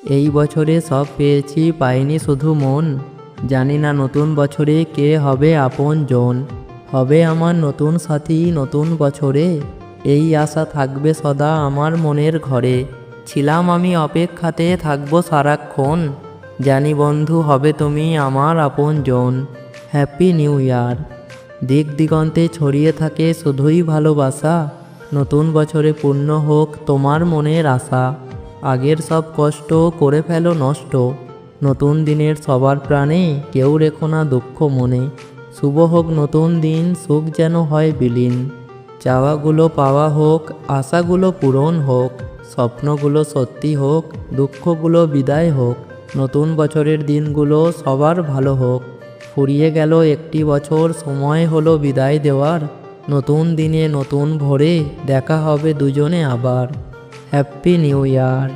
এই বছরে সব পেয়েছি, পাইনি শুধু মন। জানি না নতুন বছরে কে হবে আপনজন। হবে আমার নতুন সাথী নতুন বছরে, এই আশা থাকবে সদা আমার মনের ঘরে। ছিলাম আমি অপেক্ষাতে, থাকবো সারাক্ষণ। জানি বন্ধু হবে তুমি আমার আপনজন। Happy new year. দিক দিগন্তে ছড়িয়ে থাকে শুধুই ভালোবাসা। নতুন বছরে পূর্ণ হোক তোমার মনের আশা। আগের সব কষ্ট করে ফেলো নষ্ট। নতুন দিনের সবার প্রাণে কেউ রেখো না দুঃখ মনে। শুভ হোক নতুন দিন, সুখ যেন হয় বিলীন। চাওয়াগুলো পাওয়া হোক, আশাগুলো পূরণ হোক। স্বপ্নগুলো সত্যি হোক, দুঃখগুলো বিদায় হোক। নতুন বছরের দিনগুলো সবার ভালো হোক। ফুরিয়ে গেল একটি বছর, সময় হলো বিদায় দেওয়ার। নতুন দিনে নতুন ভোরে দেখা হবে দুজনে আবার। Happy new year.